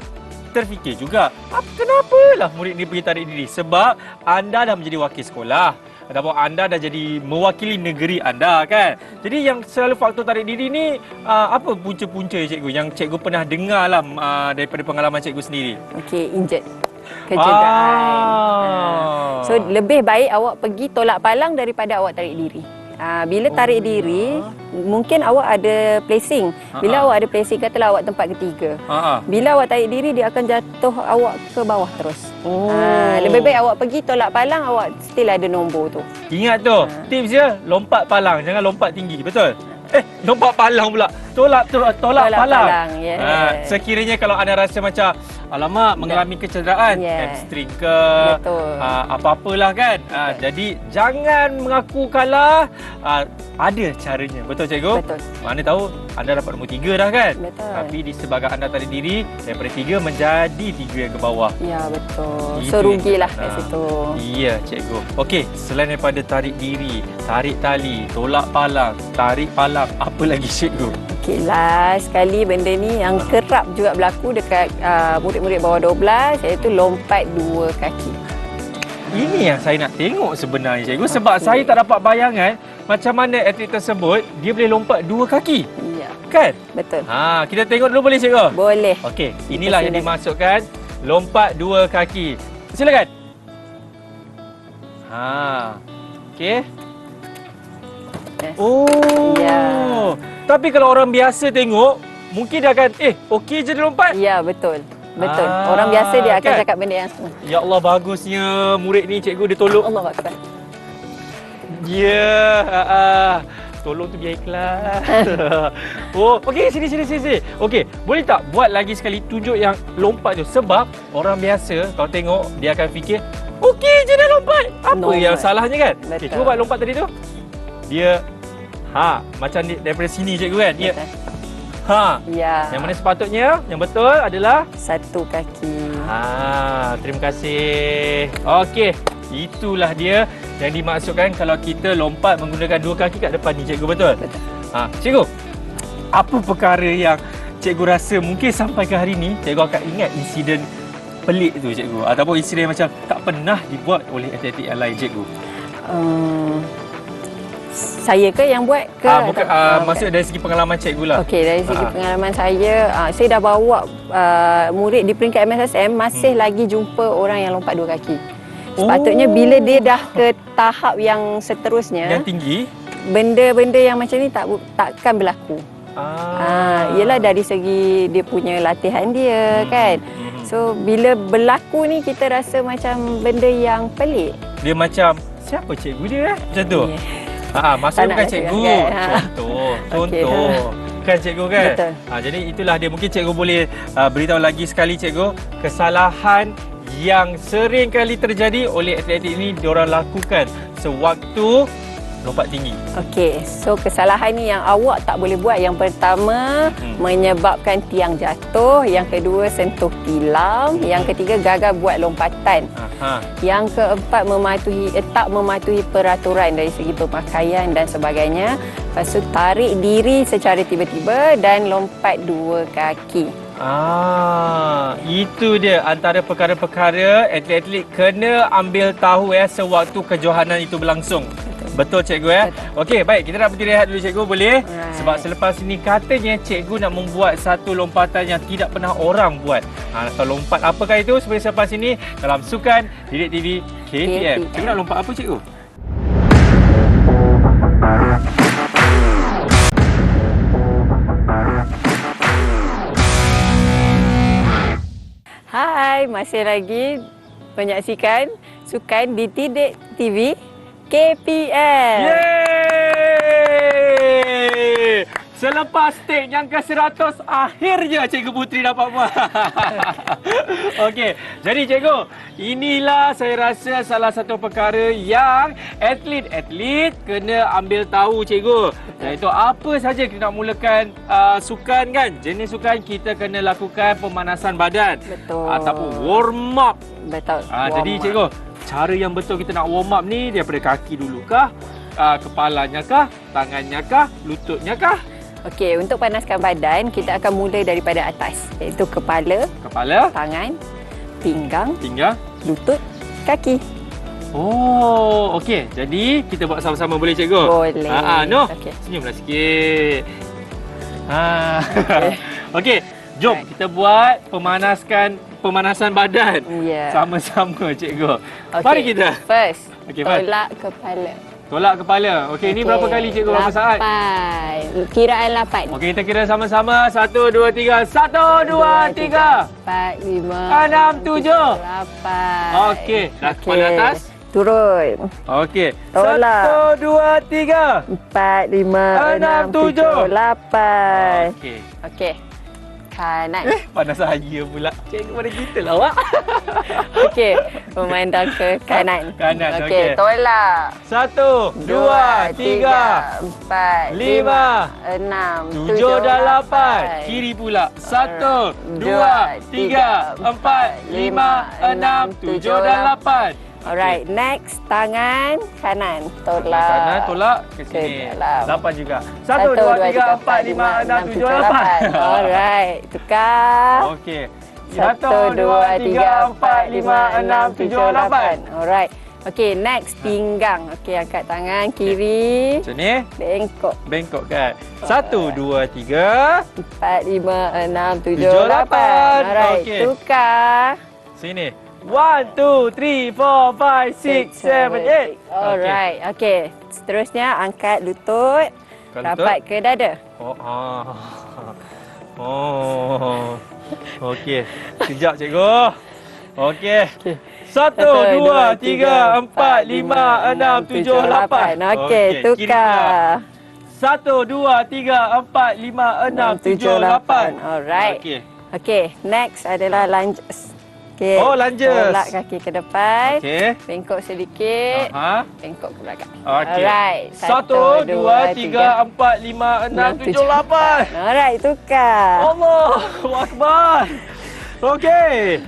Speaker 2: terfikir juga, kenapalah murid ni pergi tarik diri? Sebab anda dah menjadi wakil sekolah. Ataupun anda dah jadi mewakili negeri anda kan. Jadi yang selalu faktor tarik diri ni apa punca-punca cikgu yang cikgu pernah dengar lah daripada pengalaman cikgu sendiri?
Speaker 3: Okey, injured. Kecederaan. So lebih baik awak pergi tolak palang daripada awak tarik diri. Bila tarik diri, mungkin awak ada placing. Bila awak ada placing, katalah awak tempat ketiga. Bila awak tarik diri, dia akan jatuh awak ke bawah terus. Lebih baik awak pergi tolak palang, awak still ada nombor tu.
Speaker 2: Ingat tu, tips dia lompat palang, jangan lompat tinggi, betul? Lompat palang pula. tolak palang.
Speaker 3: Yes.
Speaker 2: Sekiranya kalau anda rasa macam alamak mengalami kecederaan, hamstring ke, apa-apalah kan. Jadi jangan mengaku kalah. Ada caranya. Betul cikgu?
Speaker 3: Betul.
Speaker 2: Mana tahu anda dapat nombor 3 dah kan?
Speaker 3: Betul.
Speaker 2: Tapi disebabkan anda tarik diri daripada 3 menjadi 3 yang ke bawah.
Speaker 3: Ya, betul.
Speaker 2: Itu
Speaker 3: So, rugilah
Speaker 2: yang
Speaker 3: kat situ.
Speaker 2: Iya, cikgu. Okey, selain daripada tarik diri, tarik tali, tolak palang, tarik palang, apa lagi cikgu?
Speaker 3: Okey, last sekali benda ni yang kerap juga berlaku dekat murid-murid bawah 12 iaitu lompat 2 kaki.
Speaker 2: Ini yang saya nak tengok sebenarnya cikgu sebab saya tak dapat bayangan macam mana atlet tersebut dia boleh lompat 2 kaki.
Speaker 3: Ya,
Speaker 2: Kan?
Speaker 3: betul.
Speaker 2: Kita tengok dulu boleh cikgu?
Speaker 3: Boleh.
Speaker 2: Okey, inilah yang
Speaker 3: Silakan.
Speaker 2: dimasukkan lompat 2 kaki. Silakan. Okey.
Speaker 3: Yes.
Speaker 2: Oh.
Speaker 3: Ya.
Speaker 2: Tapi kalau orang biasa tengok, mungkin dia akan okey je dia lompat.
Speaker 3: Ya, betul. Betul. Orang biasa dia akan
Speaker 2: kan?
Speaker 3: cakap benda yang sama.
Speaker 2: Ya Allah, bagusnya murid ni cikgu dia tolong.
Speaker 3: Allah Akbar.
Speaker 2: Ya, tolong tu biar ikhlas. Oh, okey, sini. Okey, boleh tak buat lagi sekali tunjuk yang lompat tu sebab orang biasa kalau tengok dia akan fikir okey je dia lompat. Apa
Speaker 3: Normal.
Speaker 2: yang salahnya kan?
Speaker 3: Betul.
Speaker 2: Okey, cuba buat lompat tadi tu. Dia macam daripada sini cikgu kan? Ya.
Speaker 3: Betul.
Speaker 2: Yang
Speaker 3: Ya.
Speaker 2: mana sepatutnya yang betul adalah
Speaker 3: 1 kaki.
Speaker 2: terima kasih. Okey, itulah dia yang dimaksudkan kalau kita lompat menggunakan 2 kaki kat depan ni cikgu, betul?
Speaker 3: Betul.
Speaker 2: Cikgu, apa perkara yang cikgu rasa mungkin sampai ke hari ni cikgu akan ingat insiden pelik tu cikgu ataupun insiden yang macam tak pernah dibuat oleh atlet yang lain cikgu?
Speaker 3: Saya ke yang buat ke?
Speaker 2: Bukan, maksud dari segi pengalaman cikgu lah.
Speaker 3: Okey, dari segi pengalaman saya dah bawa murid di peringkat MSSM masih lagi jumpa orang yang lompat 2 kaki. Sepatutnya bila dia dah ke tahap yang seterusnya,
Speaker 2: Yang tinggi.
Speaker 3: benda-benda yang macam ni takkan berlaku. Ialah dari segi dia punya latihan dia kan. So bila berlaku ni kita rasa macam benda yang pelik.
Speaker 2: Dia macam siapa cikgu dia macam tu? Maksudnya bukan cikgu. Contoh.
Speaker 3: Okey,
Speaker 2: Kan cikgu kan?
Speaker 3: Betul.
Speaker 2: Jadi itulah dia. Mungkin cikgu boleh beritahu lagi sekali cikgu kesalahan yang sering kali terjadi oleh atlet ini diorang lakukan sewaktu lompat tinggi.
Speaker 3: Okey, so kesalahan ni yang awak tak boleh buat. Yang pertama, menyebabkan tiang jatuh. Yang kedua, sentuh tilam. Yang ketiga, gagal buat lompatan. Yang keempat, tak mematuhi peraturan dari segi pemakaian dan sebagainya. Lepas tu, tarik diri secara tiba-tiba dan lompat 2 kaki.
Speaker 2: Itu dia antara perkara-perkara atlet-atlet kena ambil tahu sewaktu kejohanan itu berlangsung. Betul cikgu Okey, baik, kita nak berhenti rehat dulu cikgu, boleh? Sebab selepas ini katanya cikgu nak membuat satu lompatan yang tidak pernah orang buat. Kalau lompat apakah itu? Sebenarnya selepas ini dalam Sukan Didik TV KPM. Cikgu nak lompat apa cikgu?
Speaker 3: Hai, masih lagi menyaksikan Sukan Didik TV KPM.
Speaker 2: Yeay! Selepas stage yang ke-100, akhirnya Cikgu Putri dapat buat. Okey, jadi cikgu, inilah saya rasa salah satu perkara yang atlet-atlet kena ambil tahu cikgu. Iaitu apa saja kita nak mulakan sukan kan? Jenis sukan kita kena lakukan pemanasan badan.
Speaker 3: Betul.
Speaker 2: Ataupun warm up.
Speaker 3: Betul.
Speaker 2: Jadi cikgu, cara yang betul kita nak warm up ni daripada kaki dulu kah? Kepalanya kah? Tangannya kah? Lututnya kah?
Speaker 3: Okey, untuk panaskan badan, kita akan mulai daripada atas. Iaitu kepala, tangan, pinggang, lutut, kaki.
Speaker 2: Oh, okey. Jadi, kita buat sama-sama boleh cikgu?
Speaker 3: Boleh.
Speaker 2: Noh,
Speaker 3: Okey.
Speaker 2: senyumlah sikit. Okey, jom kita buat pemanasan badan.
Speaker 3: Ya.
Speaker 2: Sama-sama cikgu.
Speaker 3: Okey.
Speaker 2: Mari kita.
Speaker 3: First,
Speaker 2: Okey, first.
Speaker 3: tolak kepala.
Speaker 2: Tolak kepala. Okey, ini berapa kali cikgu? Berapa saat?
Speaker 3: 8. Kiraan 8.
Speaker 2: Okey, kita kira sama-sama. 1, 2, 3. 1, 2, 3.
Speaker 3: 4, 5,
Speaker 2: 6, 7.
Speaker 3: 8.
Speaker 2: Okey, dah kepala atas.
Speaker 3: Turun.
Speaker 2: Okey.
Speaker 3: Tolak.
Speaker 2: 1, 2, 3.
Speaker 3: 4, 5, 6, 7, 8.
Speaker 2: Okey.
Speaker 3: Okey. Kanan.
Speaker 2: Panas saya pula. Cikgu pada kita lah awak.
Speaker 3: Okey. Memandang ke kanan.
Speaker 2: Kanan,
Speaker 3: Okey.
Speaker 2: okey.
Speaker 3: Tolak.
Speaker 2: 1, 2, 3,
Speaker 3: 4,
Speaker 2: 5,
Speaker 3: 6,
Speaker 2: 7 dan 8. Kiri pula. 1, 2, 3, 4, 5, 6, 7 dan 8.
Speaker 3: Alright, next tangan kanan. Tolak.
Speaker 2: Kanan tolak ke
Speaker 3: Ke
Speaker 2: sini.
Speaker 3: dalam.
Speaker 2: 8 juga. 1, 2, 3, 4, 5, 6, 7, 8.
Speaker 3: Alright, tukar.
Speaker 2: Okey.
Speaker 3: 1, 2, 3, 4, 5, 6, 7, 8. Alright. Okey, next pinggang. Okey, angkat tangan kiri.
Speaker 2: Macam ni.
Speaker 3: Bengkok.
Speaker 2: Bengkok kan. 1, 2, 3.
Speaker 3: 4, 5, 6, 7,
Speaker 2: 7,
Speaker 3: 8.
Speaker 2: 8.
Speaker 3: Alright,
Speaker 2: Okey.
Speaker 3: tukar.
Speaker 2: Sini. 1, 2, 3, 4, 5, 6, 7, 8.
Speaker 3: Alright, okey. Seterusnya angkat lutut.
Speaker 2: Angkat
Speaker 3: Rapat ke dada.
Speaker 2: Oh, oh. Okey. Sekejap cikgu. Okey. 1, 2, 3, 4, 5, 6, 7, 8.
Speaker 3: Okey, tukar.
Speaker 2: 1, 2, 3, 4, 5, 6, 7, 8.
Speaker 3: Alright.
Speaker 2: Okey.
Speaker 3: Okey, next adalah lunges. Okey.
Speaker 2: Oh, lunges.
Speaker 3: Tolak kaki ke depan.
Speaker 2: Okey.
Speaker 3: Bengkok sedikit.
Speaker 2: Aha.
Speaker 3: Bengkok ke belakang.
Speaker 2: Okey.
Speaker 3: Alright.
Speaker 2: 1, 2, 3, 4, 5, 6, 7, 8.
Speaker 3: Alright, tukar.
Speaker 2: Allahu Akbar. Okey.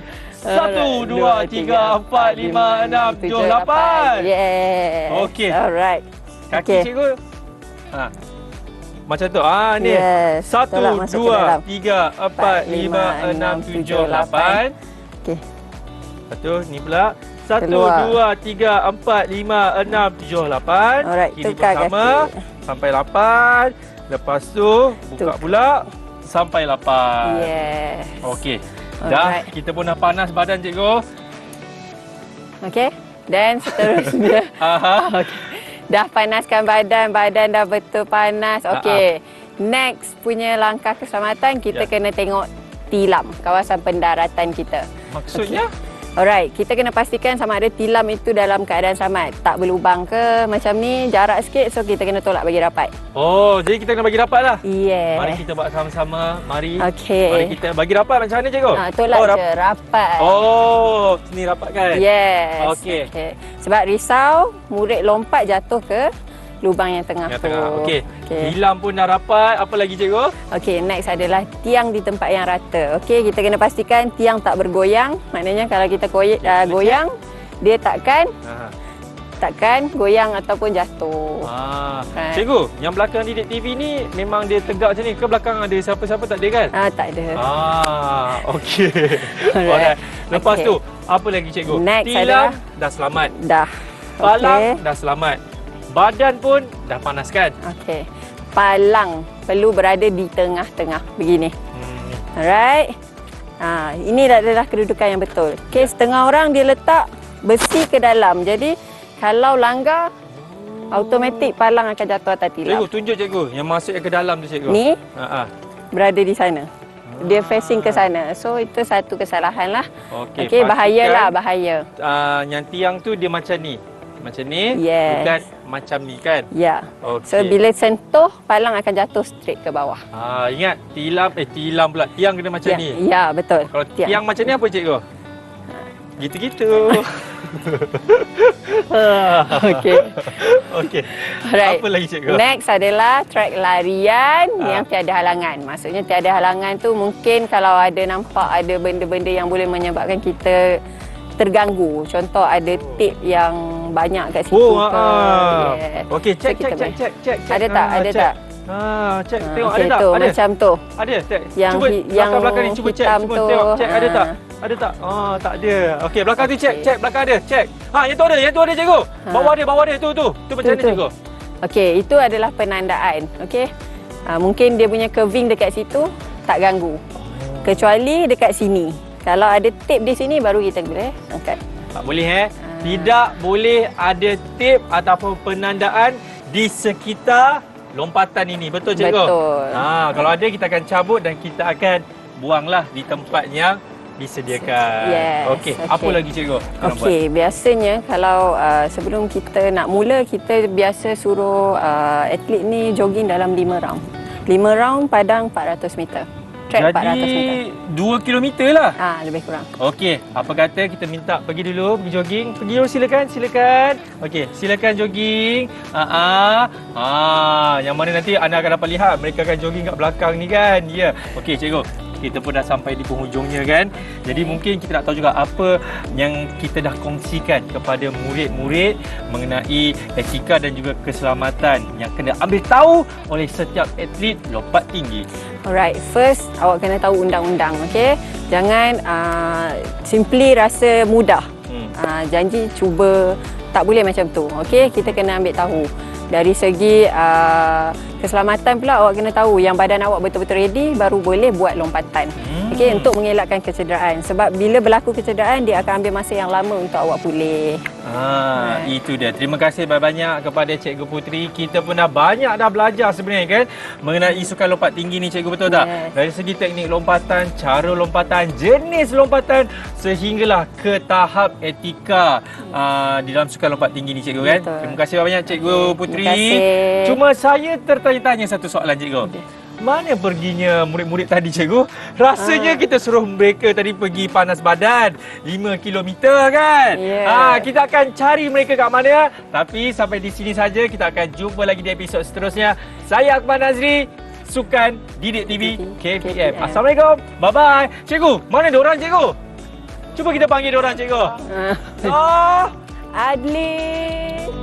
Speaker 2: 1, 2, 3, 4, 5, 6, 7, 8.
Speaker 3: Yes.
Speaker 2: Okey.
Speaker 3: Alright.
Speaker 2: Kaki
Speaker 3: Okey.
Speaker 2: cikgu. Ha. Macam tu. Ah ni.
Speaker 3: Yes.
Speaker 2: 1,
Speaker 3: Tolak masuk ke
Speaker 2: 2,
Speaker 3: dalam.
Speaker 2: 3, 4, 5, 6, 7, 8.
Speaker 3: Okey.
Speaker 2: Satu ni pula. 1,
Speaker 3: Keluar.
Speaker 2: 2, 3, 4, 5, 6, 7, 8.
Speaker 3: Alright,
Speaker 2: Kiri
Speaker 3: tukar
Speaker 2: pun sama.
Speaker 3: kaki.
Speaker 2: Sampai 8. Lepas tu buka pula sampai 8.
Speaker 3: Yes.
Speaker 2: Okey. Dah,
Speaker 3: Alright.
Speaker 2: kita pun dah panas badan cikgu.
Speaker 3: Okey. Dan seterusnya.
Speaker 2: Aha.
Speaker 3: Dah panaskan badan, badan dah betul panas. Okey. Next punya langkah keselamatan, kita
Speaker 2: Ya.
Speaker 3: kena tengok tilam, kawasan pendaratan kita.
Speaker 2: Maksudnya?
Speaker 3: Alright, kita kena pastikan sama ada tilam itu dalam keadaan selamat. Tak berlubang ke macam ni, jarak sikit, so kita kena tolak bagi rapat.
Speaker 2: Oh, jadi kita kena bagi rapat lah.
Speaker 3: Yeah.
Speaker 2: Mari kita buat sama-sama. Mari.
Speaker 3: Okey.
Speaker 2: Mari kita bagi rapat macam mana cikgu?
Speaker 3: Tolak
Speaker 2: oh,
Speaker 3: je, rapat.
Speaker 2: Oh, sini rapat kan?
Speaker 3: Yes.
Speaker 2: Okey.
Speaker 3: Sebab risau murid lompat jatuh ke lubang yang tengah
Speaker 2: Yang
Speaker 3: tu.
Speaker 2: tengah. Okey. Tilam pun dah rapat. Apa lagi cikgu?
Speaker 3: Okey, next adalah tiang di tempat yang rata. Okey, kita kena pastikan tiang tak bergoyang. Maknanya kalau kita goyang, dia takkan goyang ataupun jatuh. Right.
Speaker 2: Cikgu, yang belakang Didik TV ni memang dia tegak macam ni ke belakang ada siapa-siapa tak ada kan?
Speaker 3: Tak ada.
Speaker 2: Okey.
Speaker 3: Alright.
Speaker 2: Lepas
Speaker 3: Okey.
Speaker 2: tu, apa lagi cikgu?
Speaker 3: Next
Speaker 2: Tilam
Speaker 3: adalah-
Speaker 2: dah selamat.
Speaker 3: Dah.
Speaker 2: Palang
Speaker 3: Okey.
Speaker 2: dah selamat. Badan pun dah panas kan?
Speaker 3: Okey. Palang perlu berada di tengah-tengah begini. Alright. Ini adalah kedudukan yang betul. Okey, setengah orang dia letak besi ke dalam. Jadi kalau langgar, automatik palang akan jatuh atas tilam.
Speaker 2: Cikgu, tunjuk cikgu yang masuk ke dalam tu cikgu.
Speaker 3: Ni
Speaker 2: Ha.
Speaker 3: berada di sana. Dia facing ke sana. So itu satu kesalahan lah.
Speaker 2: Okey,
Speaker 3: Okey, bahayalah,
Speaker 2: pastikan,
Speaker 3: bahaya.
Speaker 2: Yang tiang tu dia macam ni. Macam ni,
Speaker 3: Yes.
Speaker 2: bukan macam ni kan?
Speaker 3: Ya.
Speaker 2: Okey.
Speaker 3: So bila sentuh, palang akan jatuh straight ke bawah.
Speaker 2: Ingat, tilam pula. Tiang kena macam ni.
Speaker 3: Ya, betul.
Speaker 2: Kalau tiang macam ni apa cikgu? Gitu-gitu.
Speaker 3: Okey.
Speaker 2: Okey.
Speaker 3: Alright.
Speaker 2: Apa lagi cikgu?
Speaker 3: Next adalah track larian yang tiada halangan. Maksudnya tiada halangan tu mungkin kalau ada nampak ada benda-benda yang boleh menyebabkan kita terganggu. Contoh ada tip yang banyak kat situ ke. Yes.
Speaker 2: Okey,
Speaker 3: So,
Speaker 2: cek.
Speaker 3: kita boleh.
Speaker 2: Cek.
Speaker 3: Ada tak? Ada
Speaker 2: cek.
Speaker 3: tak?
Speaker 2: Cek. Tengok
Speaker 3: Okey,
Speaker 2: ada tak?
Speaker 3: tu,
Speaker 2: Ada.
Speaker 3: macam tu.
Speaker 2: Ada, cek.
Speaker 3: Yang
Speaker 2: Cuba
Speaker 3: yang
Speaker 2: belakang ni cuba cek.
Speaker 3: hitam
Speaker 2: Cuba
Speaker 3: tu.
Speaker 2: tengok, cek ada tak? Ada tak? Tak ada. Okey, belakang tu cek.
Speaker 3: Okey.
Speaker 2: Cek belakang ada. Cek. Yang tu ada cikgu. Bawah dia. Tu. Tu macam mana
Speaker 3: Tu.
Speaker 2: cikgu?
Speaker 3: Okey, itu adalah penandaan. Okey. Mungkin dia punya curving dekat situ tak ganggu. Kecuali dekat sini. Kalau ada tip di sini baru kita boleh angkat.
Speaker 2: Tak boleh Tidak boleh ada tip ataupun penandaan di sekitar lompatan ini. Betul cikgu?
Speaker 3: Betul.
Speaker 2: Kalau ada kita akan cabut dan kita akan buanglah di tempat yang disediakan.
Speaker 3: Yes,
Speaker 2: Okey, apa lagi cikgu? Korang buat?
Speaker 3: Okey, biasanya kalau sebelum kita nak mula, kita biasa suruh atlet ni jogging dalam 5 round. 5 round padang 400 meter. Track 400 meter.
Speaker 2: Jadi 2 kilometer lah.
Speaker 3: Lebih kurang.
Speaker 2: Okey, apa kata kita minta pergi dulu, pergi jogging. Pergi dulu silakan. Okey, silakan jogging. Yang mana nanti anda akan dapat lihat mereka akan jogging kat belakang ni kan. Ya. Okey, cikgu. Kita pun dah sampai di penghujungnya kan. Jadi mungkin kita nak tahu juga apa yang kita dah kongsikan kepada murid-murid mengenai etika dan juga keselamatan yang kena ambil tahu oleh setiap atlet lompat tinggi.
Speaker 3: Alright, first awak kena tahu undang-undang, okey? Jangan simply rasa mudah. Janji cuba, tak boleh macam tu, okey? Kita kena ambil tahu. Dari segi keselamatan pula awak kena tahu yang badan awak betul-betul ready baru boleh buat lompatan. Okey, untuk mengelakkan kecederaan. Sebab bila berlaku kecederaan dia akan ambil masa yang lama untuk awak pulih.
Speaker 2: Itu dia. Terima kasih banyak kepada Cikgu Puteri. Kita pun dah banyak belajar sebenarnya kan mengenai sukan lompat tinggi ni cikgu, betul tak? Dari segi teknik lompatan, cara lompatan, jenis lompatan sehinggalah ke tahap etika di dalam sukan lompat tinggi ni cikgu kan.
Speaker 3: Betul.
Speaker 2: Terima kasih banyak Cikgu Puteri.
Speaker 3: Terima kasih.
Speaker 2: Cuma saya tertanya-tanya satu soalan cikgu. Mana perginya murid-murid tadi cikgu? Rasanya kita suruh mereka tadi pergi panas badan 5 kilometer kan? Kita akan cari mereka kat mana. Tapi sampai di sini saja, kita akan jumpa lagi di episod seterusnya. Saya Akmal Nazri, Sukan Didik TV KPM. Assalamualaikum. Bye-bye. Cikgu, mana diorang cikgu? Cuba kita panggil diorang cikgu.
Speaker 3: Adli.